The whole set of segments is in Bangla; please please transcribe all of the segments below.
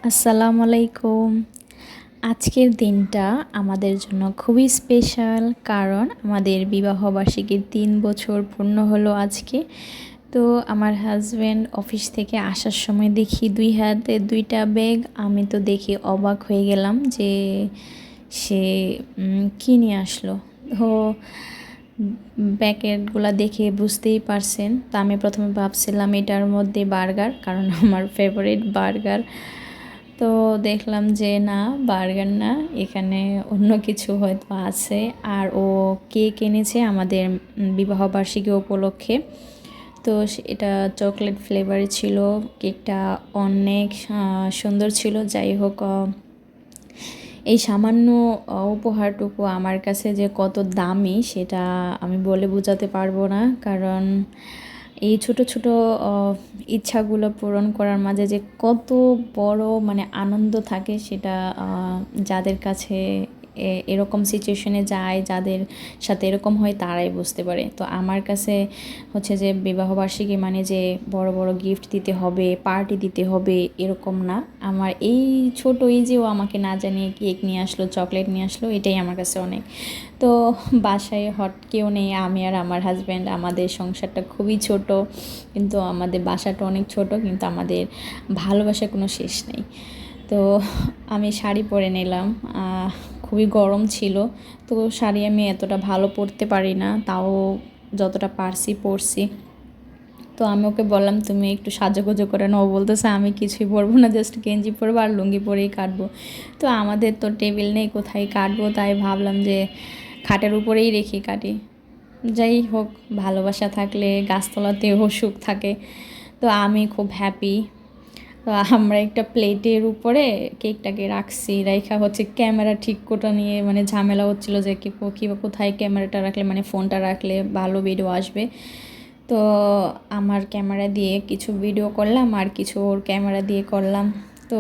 আসসালামু আলাইকুম। আজকের দিনটা আমাদের জন্য খুবই স্পেশাল, কারণ আমাদের বিবাহবার্ষিকীর ৩ বছর পূর্ণ হলো আজকে। তো আমার হাজব্যান্ড অফিস থেকে আসার সময় দেখি ২ হাতে ২টা ব্যাগ। আমি তো দেখে অবাক হয়ে গেলাম যে সে কী নিয়ে আসলো। তো প্যাকেটগুলো দেখে বুঝতেই পারছেন। তো আমি প্রথমে ভাবছিলাম এটার মধ্যে বার্গার, কারণ আমার ফেভারিট বার্গার। তো দেখলাম যে না, বার্গার না, এখানে অন্য কিছু হয়তো আছে। আর ও কেক এনেছে আমাদের বিবাহবার্ষিকী উপলক্ষে। তো এটা চকলেট ফ্লেভারে ছিল। কেকটা অনেক সুন্দর ছিল। যাই হোক, এই সামান্য উপহারটুকু আমার কাছে যে কত দামি সেটা আমি বলে বোঝাতে পারবো না। কারণ এই ছোট ছোট ইচ্ছাগুলো পূরণ করার মাঝে যে কত বড় মানে আনন্দ থাকে, সেটা যাদের কাছে এরকম সিচুয়েশনে যায়, যাদের সাথে এরকম হয়, তারাই বুঝতে পারে। তো আমার কাছে হচ্ছে যে বিবাহবার্ষিকী মানে যে বড় বড় গিফট দিতে হবে, পার্টি দিতে হবে, এরকম না। আমার এই ছোট এই যে ও আমাকে না জানিয়ে কেক নিয়ে আসলো, চকলেট নিয়ে আসলো, এটাই আমার কাছে অনেক। তো বাসায় হট কেউ নেই, আমি আর আমার হাজব্যান্ড। আমাদের সংসারটা খুবই ছোট, কিন্তু আমাদের বাসাটা অনেক ছোট, কিন্তু আমাদের ভালোবাসার কোনো শেষ নেই। তো আমি শাড়ি পরে নিলাম। খুবই গরম ছিল, তো শাড়ি আমি এতটা ভালো পরতে পারি না, তাও যতটা পারছি পরছি। তো আমি ওকে বললাম তুমি একটু সাজুগুজু করে নাও। বলতেছে আমি কিছুই পরবো না, জাস্ট গেঞ্জি পরবো আর লুঙ্গি পরেই কাটবো। তো আমাদের তো টেবিল নেই, কোথায় কাটবো, তাই ভাবলাম যে খাটের উপরেই রেখে কাটি। যাই হোক, ভালোবাসা থাকলে গাছতলাতেও সুখ থাকে। তো আমি খুব হ্যাপি। তো আমরা একটা প্লেটের উপরে কেকটাকে রাখছি, রাইখা হচ্ছে ক্যামেরা ঠিক কোটা নিয়ে মানে ঝামেলা হচ্ছিল যে কী কোথায় ক্যামেরাটা রাখলে মানে ফোনটা রাখলে ভালো ভিডিও আসবে। তো আমার ক্যামেরা দিয়ে কিছু ভিডিও করলাম আর কিছু ওর ক্যামেরা দিয়ে করলাম। তো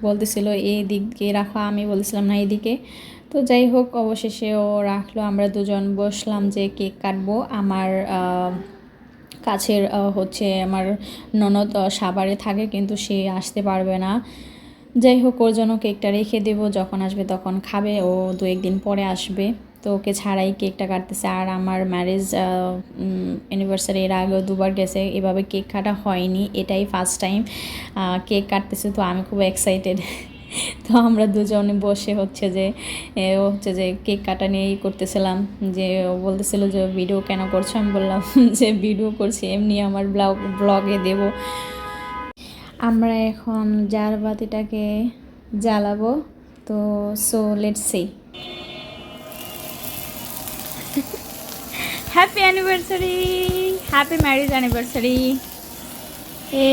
বলতেছিল এই দিক দিয়ে রাখা, আমি বলছিলাম না এইদিকে। তো যাই হোক, অবশেষে ও রাখলো। আমরা দুজন বসলাম যে কেক কাটবো। আমার কাছের হচ্ছে আমার ননদ সাভারে থাকে, কিন্তু সে আসতে পারবে না। যাই হোক, ওর জন্য কেকটা রেখে দেবো, যখন আসবে তখন খাবে। ও 2-1 দিন পরে আসবে। তো ওকে ছাড়াই কেকটা কাটতেছে। আর আমার ম্যারেজ অ্যানিভার্সারি এর আগেও 2বার গেছে, এভাবে কেক কাটা হয়নি, এটাই ফার্স্ট টাইম কেক কাটতেছে। তো আমি খুব এক্সাইটেড। তো আমরা দুজনে বসে হচ্ছে যে ও হচ্ছে যে কেক কাটা নিয়েই করতেছিলাম। যে ও বলতেছিল যে ভিডিও কেন করছো, আমি বললাম যে ভিডিও করছি এমনি আমার ব্লগে দেব। আমরা এখন জার বাতিটাকে জ্বালাবো। তো so let's see. Happy anniversary, happy marriage anniversary. এ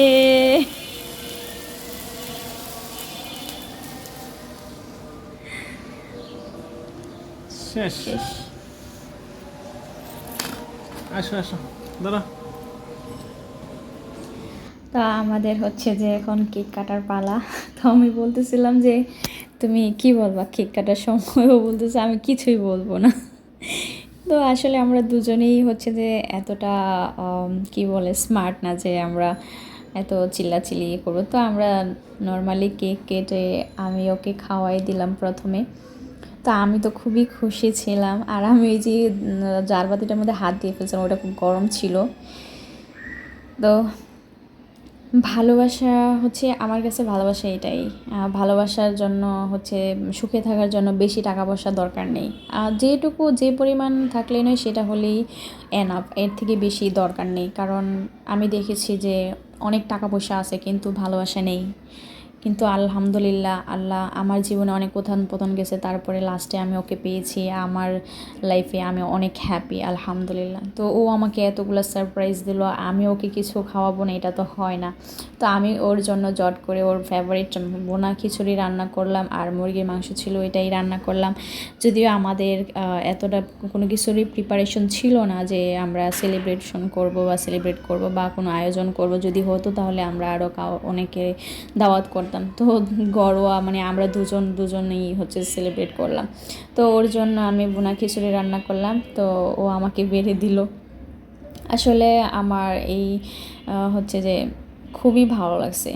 শেষ। শেষ। আসো আসো, দাঁড়া। তো আমাদের হচ্ছে যে এখন কেক কাটার পালা। তো আমি বলতেছিলাম যে তুমি কি বলবা কেক কাটার সময়, ও বলতেছে আমি কিছুই বলবো না। তো আসলে আমরা দুজনেই হচ্ছে যে এতটা কি বলে স্মার্ট না যে আমরা এত চিল্লাচিল্লি করবো। তো আমরা নর্মালি কেক কেটে আমি ওকে খাওয়াই দিলাম প্রথমে। তো আমি তো খুবই খুশি ছিলাম। আর আমি ওই যে জারবাতিটার মধ্যে হাত দিয়ে ফেলছিলাম, ওটা খুব গরম ছিল। তো ভালোবাসা হচ্ছে আমার কাছে, ভালোবাসা এটাই। ভালোবাসার জন্য হচ্ছে সুখে থাকার জন্য বেশি টাকা পয়সা দরকার নেই। যেটুকু যে পরিমাণ থাকলেই নয় সেটা হলেই এনাফ, এর থেকে বেশি দরকার নেই। কারণ আমি দেখেছি যে অনেক টাকা পয়সা আছে কিন্তু ভালোবাসা নেই। কিন্তু আলহামদুলিল্লাহ, আল্লাহ আমার জীবনে অনেক উত্থান পতন গেছে, তারপরে লাস্টে আমি ওকে পেয়েছি আমার লাইফে। আমি অনেক হ্যাপি আলহামদুলিল্লাহ। তো ও আমাকে এতগুলো সারপ্রাইজ দিল, আমি ওকে কিছু খাওয়াবো না, এটা তো হয় না। তো আমি ওর জন্য জট করে ওর ফেভারিট বোনা খিচুড়ি রান্না করলাম, আর মুরগির মাংস ছিল, এটাই রান্না করলাম। যদিও আমাদের এতটা কোনো কিছুরই প্রিপারেশন ছিল না যে আমরা সেলিব্রেশন করব বা সেলিব্রেট করব বা কোনো আয়োজন করব। যদি হতো তাহলে আমরা আরও অনেকে দাওয়াত করতাম। তো ঘরোয়া মানে আমরা দুজনেই হচ্ছে সেলিব্রেট করলাম। তো ওর জন্য আমি বোনা খিচুড়ি রান্না করলাম, তো ও আমাকে বেড়ে দিল। আসলে আমার এই হচ্ছে যে খুবই ভালো লাগছে।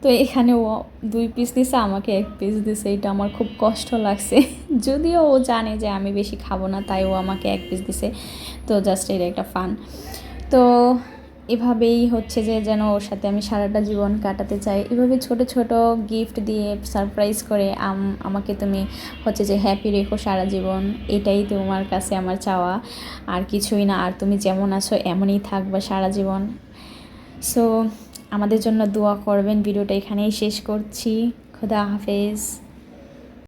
তো এখানে ও 2 পিস দিছে, আমাকে 1 পিস দিছে। এটা আমার খুব কষ্ট লাগছে। যদিও ও জানে যে আমি বেশি খাবো না, তাই ও আমাকে 1 পিস দিছে। তো জাস্ট এটা একটা ফান। তো এভাবেই হচ্ছে যে যেন ওর সাথে আমি সারাটা জীবন কাটাতে চাই। এভাবে ছোট ছোট গিফট দিয়ে সারপ্রাইজ করে আমাকে তুমি হচ্ছে যে হ্যাপি রেখো সারা জীবন, এটাই তোমার কাছে আমার চাওয়া, আর কিছুই না। আর তুমি যেমন আছো এমনই থাকবা সারা জীবন। সো আমাদের জন্য দোয়া করবেন। ভিডিওটা এখানেই শেষ করছি। খোদা হাফেজ।